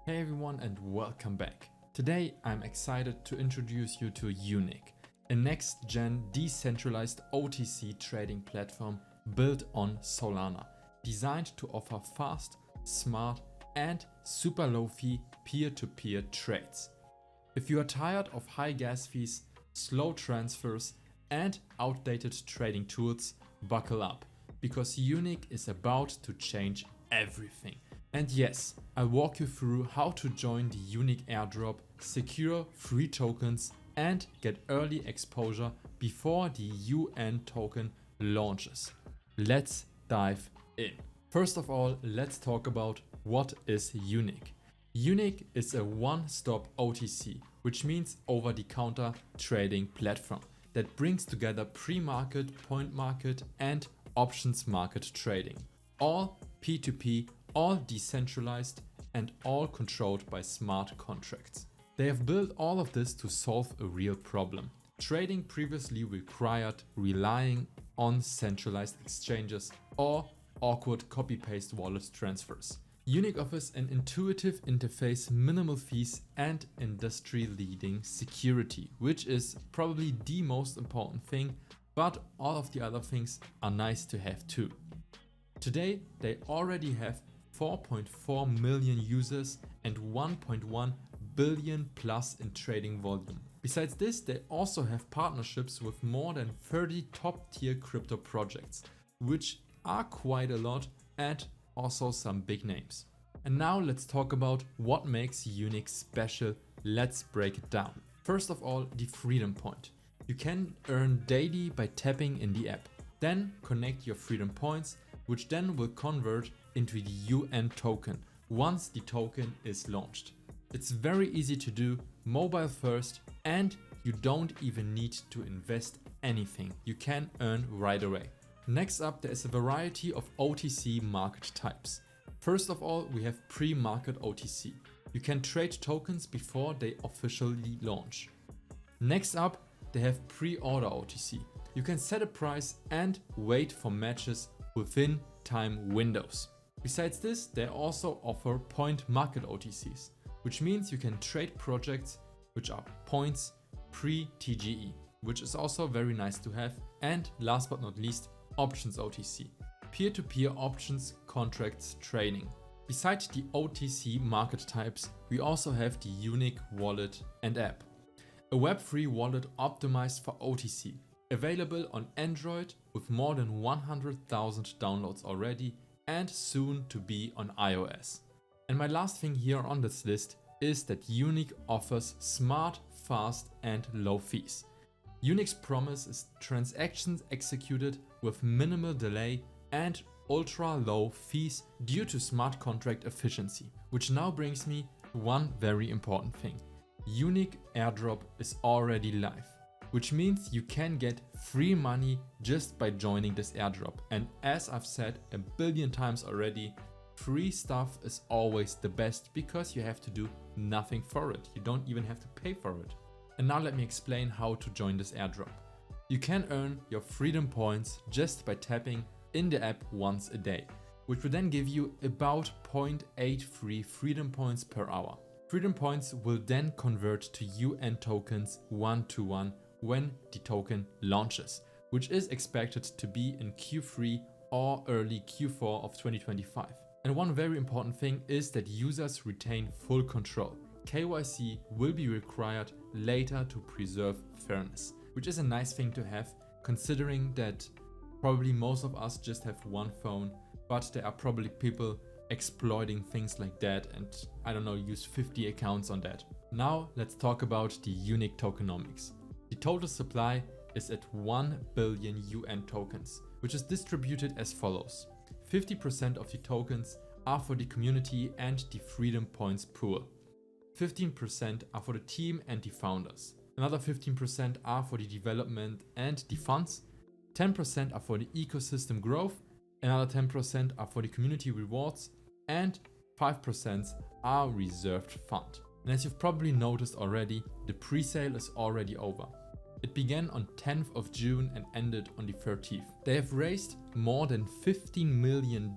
Hey everyone and welcome back. Today I'm excited to introduce you to Unich, a next-gen decentralized OTC trading platform built on Solana, designed to offer fast, smart and super low fee peer-to-peer trades. If you are tired of high gas fees, slow transfers and outdated trading tools, buckle up, because Unich is about to change everything. And yes, I'll walk you through how to join the Unich Airdrop, secure free tokens and get early exposure before the UN token launches. Let's dive in. First of all, let's talk about what is Unich. Unich is a one-stop OTC, which means over-the-counter trading platform that brings together pre-market, point market and options market trading. All P2P, all decentralized and all controlled by smart contracts. They have built all of this to solve a real problem. Trading previously required relying on centralized exchanges or awkward copy-paste wallet transfers. Unich offers an intuitive interface, minimal fees and industry-leading security, which is probably the most important thing, but all of the other things are nice to have too. Today they already have 4.4 million users and 1.1 billion plus in trading volume. Besides this, they also have partnerships with more than 30 top tier crypto projects, which are quite a lot and also some big names. And now let's talk about what makes Unich special. Let's break it down. First of all, the freedom point. You can earn daily by tapping in the app. Then connect your freedom points, which then will convert into the UN token once the token is launched. It's very easy to do, mobile first, and you don't even need to invest anything. You can earn right away. Next up, there is a variety of OTC market types. First of all, we have pre-market OTC. You can trade tokens before they officially launch. Next up, they have pre-order OTC. You can set a price and wait for matches within time windows. Besides this, they also offer point market OTCs, which means you can trade projects which are points pre-TGE, which is also very nice to have. And last but not least, options OTC, peer-to-peer options contracts trading. Besides the OTC market types, we also have the Unich Wallet and app, a web-free wallet optimized for OTC, available on Android with more than 100,000 downloads already and soon to be on iOS. And my last thing here on this list is that Unich offers smart, fast and low fees. Unich's promise is transactions executed with minimal delay and ultra low fees due to smart contract efficiency, which now brings me to one very important thing. Unich Airdrop is already live, which means you can get free money just by joining this airdrop. And as I've said a billion times already, free stuff is always the best because you have to do nothing for it. You don't even have to pay for it. And now let me explain how to join this airdrop. You can earn your freedom points just by tapping in the app once a day, which will then give you about 0.83 freedom points per hour. Freedom points will then convert to UN tokens 1-to-1 when the token launches, which is expected to be in Q3 or early Q4 of 2025. And one very important thing is that users retain full control. KYC will be required later to preserve fairness, which is a nice thing to have, considering that probably most of us just have one phone, but there are probably people exploiting things like that and I don't know, use 50 accounts on that. Now let's talk about the Unich tokenomics. The total supply is at 1 billion UN tokens, which is distributed as follows. 50% of the tokens are for the community and the freedom points pool. 15% are for the team and the founders. Another 15% are for the development and the funds. 10% are for the ecosystem growth. Another 10% are for the community rewards. And 5% are reserved fund. And as you've probably noticed already, the pre-sale is already over. It began on 10th of June and ended on the 13th. They have raised more than $15 million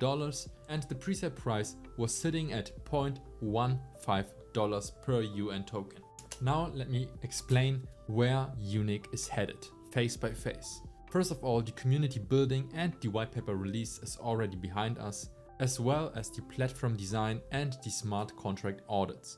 and the presale price was sitting at $0.15 per UN token. Now let me explain where Unich is headed, phase by phase. First of all, the community building and the white paper release is already behind us, as well as the platform design and the smart contract audits.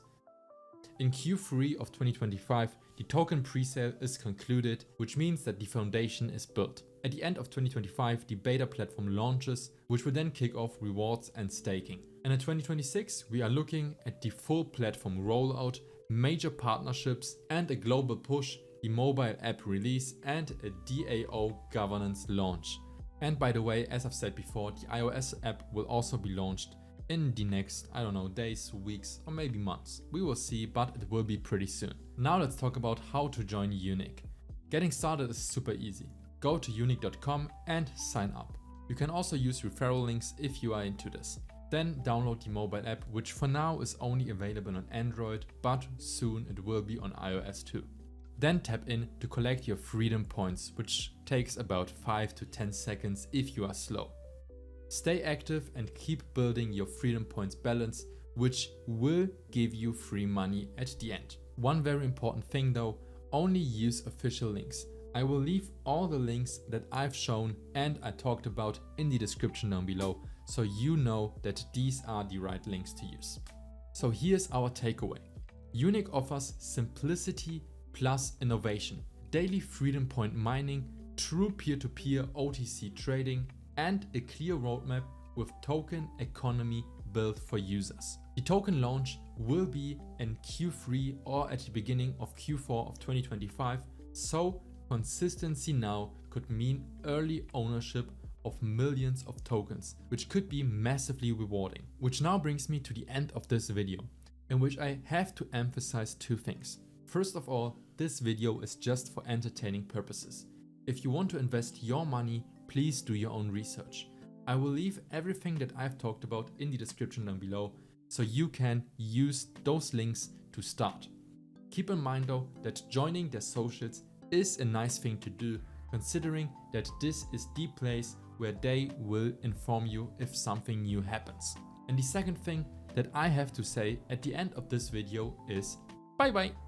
In Q3 of 2025, the token presale is concluded, which means that the foundation is built. At the end of 2025, the beta platform launches, which will then kick off rewards and staking. And in 2026, we are looking at the full platform rollout, major partnerships and a global push, the mobile app release and a DAO governance launch. And by the way, as I've said before, the iOS app will also be launched in the next, days, weeks, or maybe months. We will see, but it will be pretty soon. Now let's talk about how to join Unich. Getting started is super easy. Go to unich.com and sign up. You can also use referral links if you are into this. Then download the mobile app, which for now is only available on Android, but soon it will be on iOS too. Then tap in to collect your freedom points, which takes about 5 to 10 seconds if you are slow. Stay active and keep building your freedom points balance, which will give you free money at the end. One very important thing though, only use official links. I will leave all the links that I've shown and I talked about in the description down below, so you know that these are the right links to use. So here's our takeaway. Unich offers simplicity plus innovation, daily freedom point mining, true peer-to-peer OTC trading, and a clear roadmap with token economy built for users. The token launch will be in Q3 or at the beginning of Q4 of 2025, so consistency now could mean early ownership of millions of tokens, which could be massively rewarding. Which now brings me to the end of this video, in which I have to emphasize two things. First of all, this video is just for entertaining purposes. If you want to invest your money, please do your own research. I will leave everything that I've talked about in the description down below, so you can use those links to start. Keep in mind though that joining their socials is a nice thing to do, considering that this is the place where they will inform you if something new happens. And the second thing that I have to say at the end of this video is bye bye.